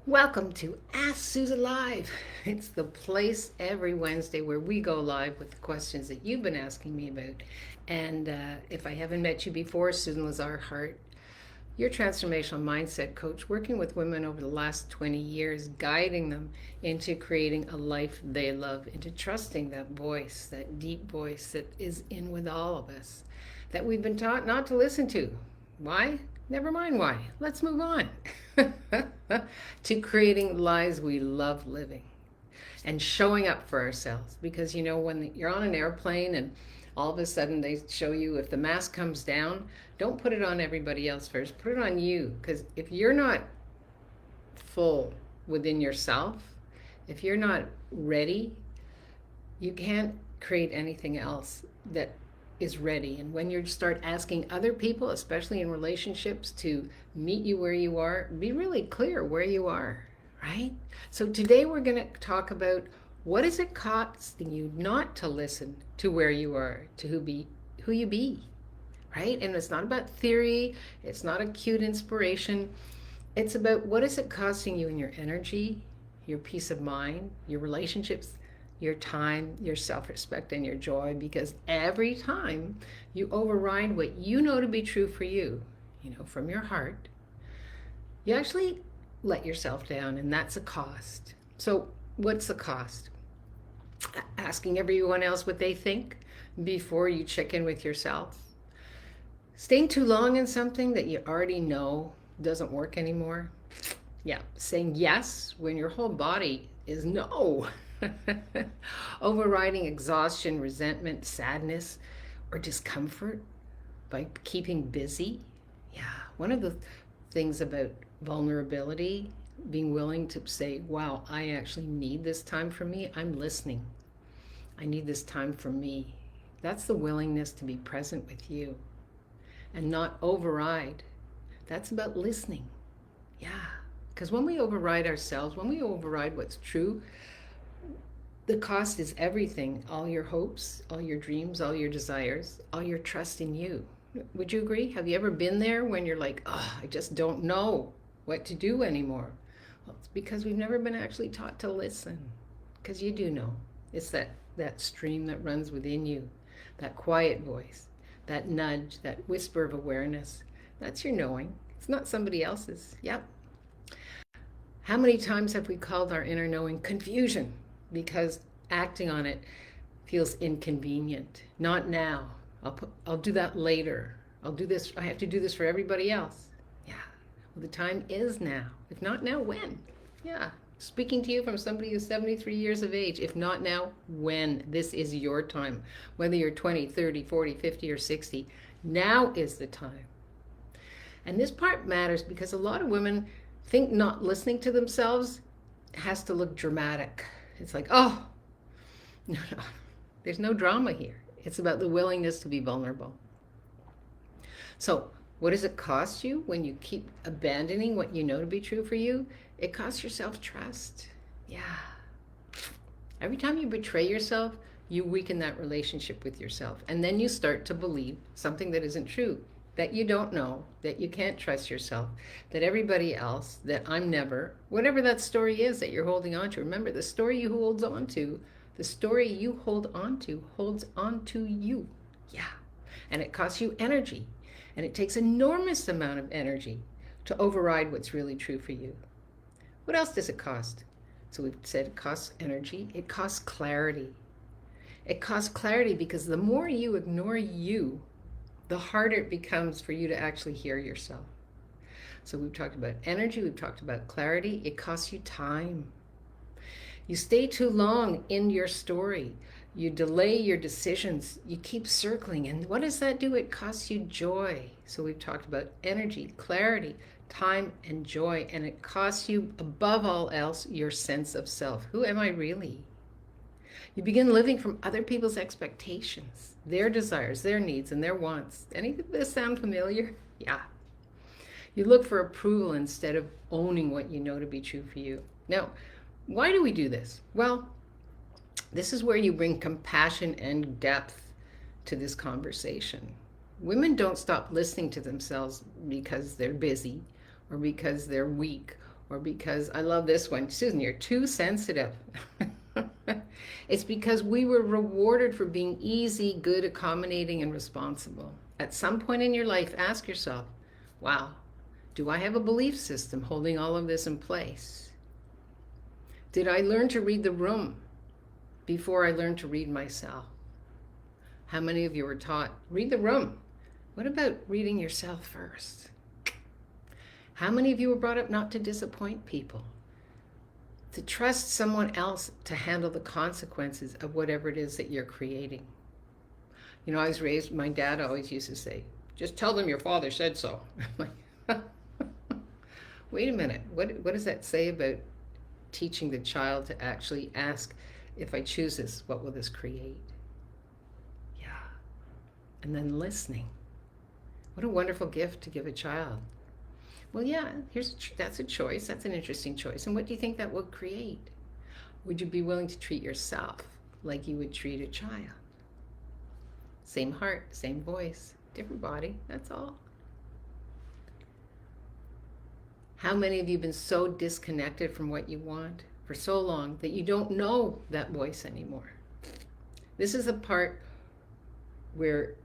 Welcome to Ask Susan Live. It's the place every Wednesday where we go live with the questions that you've been asking me about. And if I haven't met you before, Susan Lazar Hart, your transformational mindset coach, working with women over the last 20 years, guiding them into creating a life they love, into trusting that voice, that deep voice that is in with all of us, that we've been taught not to listen to. Why? Never mind why. Let's move on to creating lives we love living and showing up for ourselves. Because when you're on an airplane and all of a sudden they show you if the mask comes down, don't put it on everybody else first. Put it on you. Because if you're not full within yourself, if you're not ready, you can't create anything else that is ready. And when you start asking other people, especially in relationships, to meet you where you are, be really clear where you are, right? So today we're going to talk about what is it costing you not to listen to where you are, to who you be, right? And it's not about theory. It's not a cute inspiration. It's about what is it costing you in your energy, your peace of mind, your relationships, your time, your self-respect, and your joy. Because every time you override what you know to be true for you, from your heart, you actually let yourself down, and that's a cost. So what's the cost? Asking everyone else what they think before you check in with yourself. Staying too long in something that you already know doesn't work anymore. Yeah, saying yes when your whole body is no. Overriding exhaustion, resentment, sadness, or discomfort by keeping busy. Yeah, one of the things about vulnerability, being willing to say, wow, I actually need this time for me. I'm listening. I need this time for me. That's the willingness to be present with you and not override. That's about listening. Yeah, because when we override ourselves, when we override what's true, the cost is everything. All your hopes, all your dreams, all your desires, all your trust in you. Would you agree? Have you ever been there when you're like, oh, I just don't know what to do anymore? Well, it's because we've never been actually taught to listen. Because you do know. It's that stream that runs within you, that quiet voice, that nudge, that whisper of awareness. That's your knowing. It's not somebody else's. Yep. How many times have we called our inner knowing confusion? Because acting on it feels inconvenient. Not now. I'll do that later. I'll do this. I have to do this for everybody else. Yeah. Well, the time is now. If not now, when? Yeah. Speaking to you from somebody who's 73 years of age. If not now, when? This is your time. Whether you're 20, 30, 40, 50, or 60, now is the time. And this part matters because a lot of women think not listening to themselves has to look dramatic. It's like, oh, no, there's no drama here. It's about the willingness to be vulnerable. So what does it cost you when you keep abandoning what you know to be true for you? It costs your self-trust. Yeah. Every time you betray yourself, you weaken that relationship with yourself. And then you start to believe something that isn't true, that you don't know, that you can't trust yourself, that everybody else, that I'm never, whatever that story is that you're holding on to. Remember, the story you hold on to, the story you hold on to holds on to you. Yeah. And it costs you energy. And it takes enormous amount of energy to override what's really true for you. What else does it cost? So we've said it costs energy. It costs clarity. It costs clarity because the more you ignore you, the harder it becomes for you to actually hear yourself. So we've talked about energy, we've talked about clarity. It costs you time. You stay too long in your story. You delay your decisions. You keep circling. And what does that do? It costs you joy. So we've talked about energy, clarity, time, and joy. And it costs you, above all else, your sense of self. Who am I really? You begin living from other people's expectations, their desires, their needs, and their wants. Any of this sound familiar? Yeah. You look for approval instead of owning what you know to be true for you. Now, why do we do this? Well, this is where you bring compassion and depth to this conversation. Women don't stop listening to themselves because they're busy or because they're weak or because, I love this one, Susan, you're too sensitive. It's because we were rewarded for being easy, good, accommodating, and responsible. At some point in your life, ask yourself, wow, do I have a belief system holding all of this in place? Did I learn to read the room before I learned to read myself? How many of you were taught, read the room? What about reading yourself first? How many of you were brought up not to disappoint people? To trust someone else to handle the consequences of whatever it is that you're creating. You know, I was raised, my dad always used to say, just tell them your father said so. I'm like, wait a minute, what does that say about teaching the child to actually ask, if I choose this, what will this create? Yeah. And then listening. What a wonderful gift to give a child. Well, yeah, that's a choice. That's an interesting choice. And what do you think that will create? Would you be willing to treat yourself like you would treat a child? Same heart, same voice, different body, that's all. How many of you have been so disconnected from what you want for so long that you don't know that voice anymore? This is a part where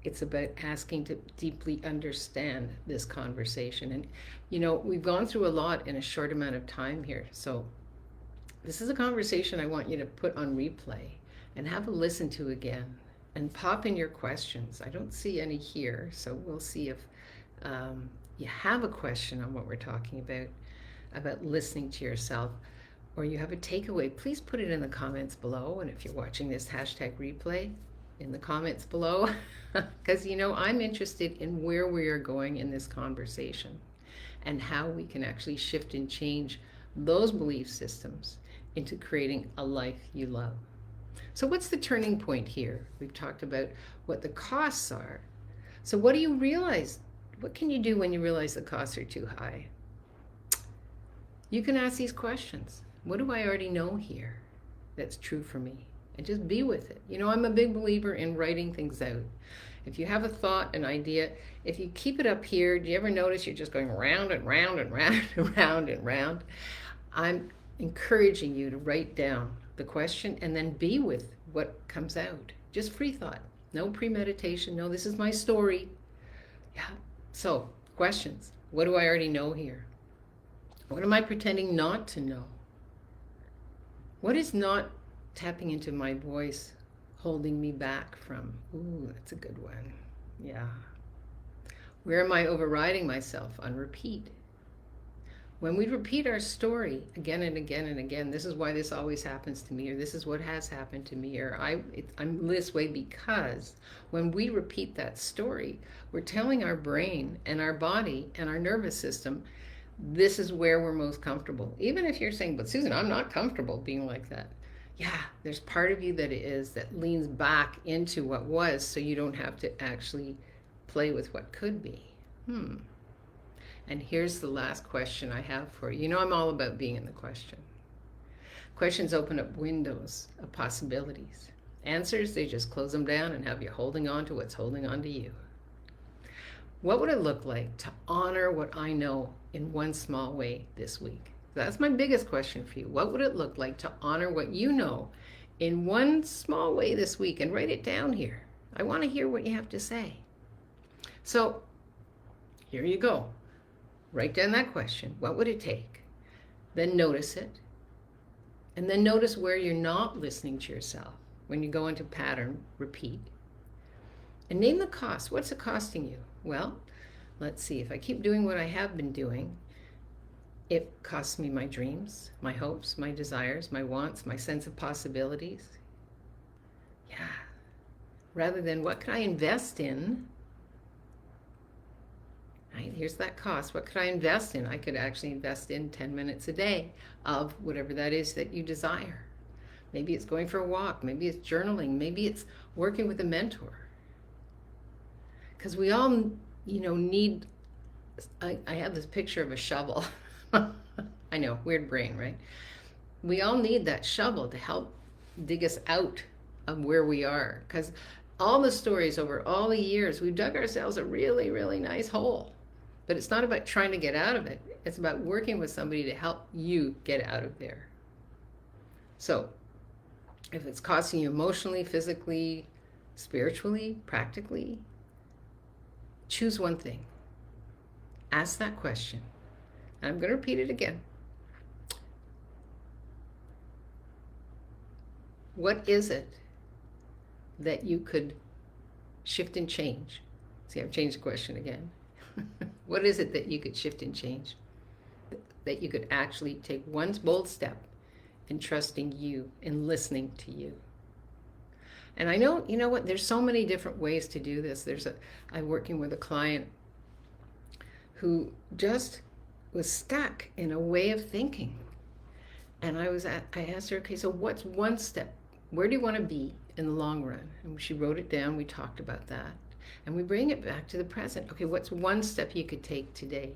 it's about asking to deeply understand this conversation. And, you know, we've gone through a lot in a short amount of time here. So this is a conversation I want you to put on replay and have a listen to again and pop in your questions. I don't see any here, so we'll see if you have a question on what we're talking about listening to yourself, or you have a takeaway. Please put it in the comments below. And if you're watching this hashtag replay, in the comments below, because you know I'm interested in where we are going in this conversation and how we can actually shift and change those belief systems into creating a life you love. So what's the turning point here? We've talked about what the costs are. So what do you realize? What can you do when you realize the costs are too high? You can ask these questions. What do I already know here that's true for me? And just be with it. You know, I'm a big believer in writing things out. If you have a thought, an idea, if you keep it up here, do you ever notice you're just going round and round and round and round and round? I'm encouraging you to write down the question and then be with what comes out. Just free thought. No premeditation. No, this is my story. Yeah. So, questions. What do I already know here? What am I pretending not to know? What is not tapping into my voice holding me back from? Ooh, that's a good one. Yeah. Where am I overriding myself on repeat? When we repeat our story again and again and again, this is why this always happens to me, or this is what has happened to me, or I'm this way because when we repeat that story, we're telling our brain and our body and our nervous system, this is where we're most comfortable. Even if you're saying, but Susan, I'm not comfortable being like that. Yeah, there's part of you that that leans back into what was, so you don't have to actually play with what could be. And here's the last question I have for you. You know I'm all about being in the question. Questions open up windows of possibilities. Answers, they just close them down and have you holding on to what's holding on to you. What would it look like to honor what I know in one small way this week? That's my biggest question for you. What would it look like to honor what you know in one small way this week? And write it down here. I want to hear what you have to say. So here you go. Write down that question. What would it take? Then notice it. And then notice where you're not listening to yourself. When you go into pattern, repeat. And name the cost. What's it costing you? Well, let's see. If I keep doing what I have been doing, it costs me my dreams, my hopes, my desires, my wants, my sense of possibilities. Yeah. Rather than what could I invest in? Right? Here's that cost. What could I invest in? I could actually invest in 10 minutes a day of whatever that is that you desire. Maybe it's going for a walk. Maybe it's journaling. Maybe it's working with a mentor. Because we all, need, I have this picture of a shovel. I know, weird brain, right? We all need that shovel to help dig us out of where we are. Because all the stories over all the years, we've dug ourselves a really, really nice hole. But it's not about trying to get out of it. It's about working with somebody to help you get out of there. So if it's costing you emotionally, physically, spiritually, practically, choose one thing. Ask that question. And I'm going to repeat it again. What is it that you could shift and change? See, I've changed the question again. What is it that you could shift and change? That you could actually take one bold step in trusting you and listening to you. And I know, you know what, there's so many different ways to do this. I'm working with a client who just was stuck in a way of thinking. And I asked her, okay, so what's one step? Where do you want to be in the long run? And she wrote it down. We talked about that. And we bring it back to the present. Okay, what's one step you could take today?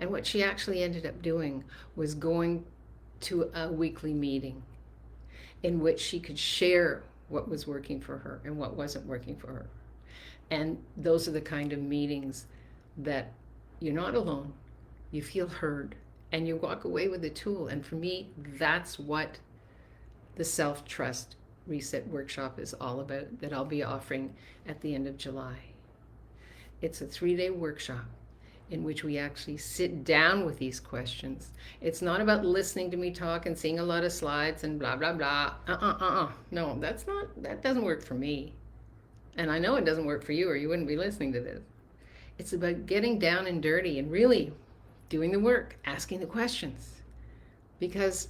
And what she actually ended up doing was going to a weekly meeting in which she could share what was working for her and what wasn't working for her. And those are the kind of meetings that you're not alone, you feel heard, and you walk away with a tool. And for me, that's what the Self-Trust Reset Workshop is all about, that I'll be offering at the end of July. It's a 3-day workshop in which we actually sit down with these questions. It's not about listening to me talk and seeing a lot of slides and blah, blah, blah. No, that doesn't work for me. And I know it doesn't work for you, or you wouldn't be listening to this. It's about getting down and dirty and really doing the work, asking the questions. Because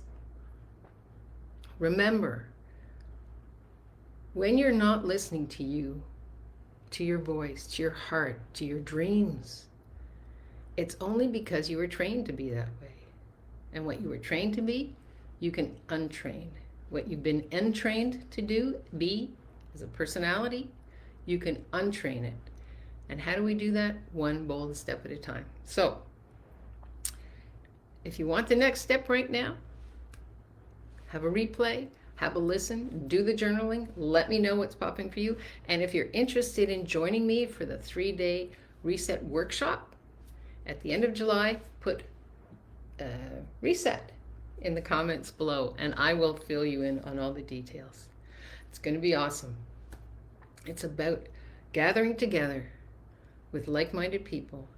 remember, when you're not listening to you, to your voice, to your heart, to your dreams, it's only because you were trained to be that way. And what you were trained to be, you can untrain. What you've been entrained to be as a personality, you can untrain it. And how do we do that? One bold step at a time. So, if you want the next step right now, have a replay, have a listen, do the journaling, let me know what's popping for you. And if you're interested in joining me for the 3-day reset workshop, at the end of July, put reset in the comments below, and I will fill you in on all the details. It's going to be awesome. It's about gathering together with like-minded people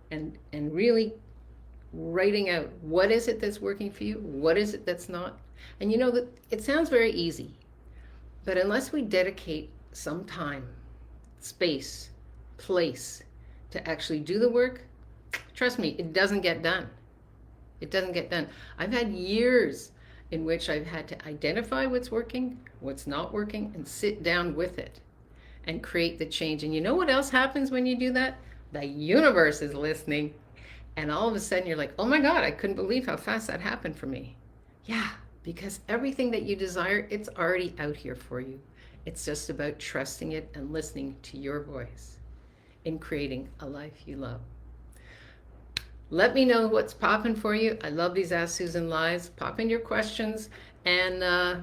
and really writing out what is it that's working for you, what is it that's not. And you know that it sounds very easy, but unless we dedicate some time, space, place to actually do the work, trust me, it doesn't get done. It doesn't get done. I've had years in which I've had to identify what's working, what's not working, and sit down with it and create the change. And you know what else happens when you do that? The universe is listening. And all of a sudden you're like, oh my God, I couldn't believe how fast that happened for me. Yeah, because everything that you desire, it's already out here for you. It's just about trusting it and listening to your voice in creating a life you love. Let me know what's popping for you. I love these Ask Susan Lives. Pop in your questions. And I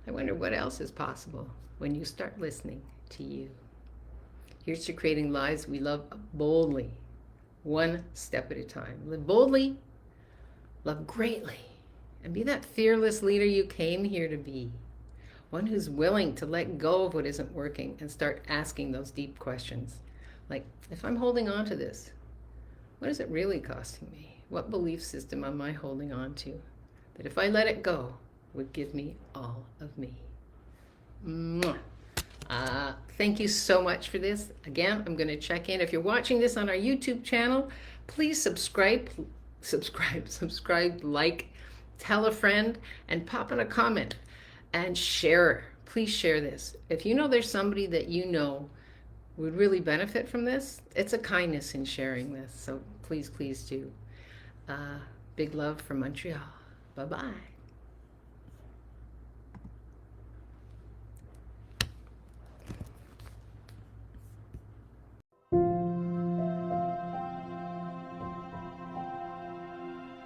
wonder what else is possible when you start listening to you. Here's to creating lives we love boldly, one step at a time. Live boldly, love greatly, and be that fearless leader you came here to be. One who's willing to let go of what isn't working and start asking those deep questions. Like, if I'm holding on to this, what is it really costing me? What belief system am I holding on to that if I let it go would give me all of me? Mwah. Thank you so much for this. Again, I'm going to check in. If you're watching this on our YouTube channel, please subscribe, like, tell a friend, and pop in a comment and share. Please share this. If you know there's somebody that you know would really benefit from this, it's a kindness in sharing this. So please, please do. Big love from Montreal. Bye-bye.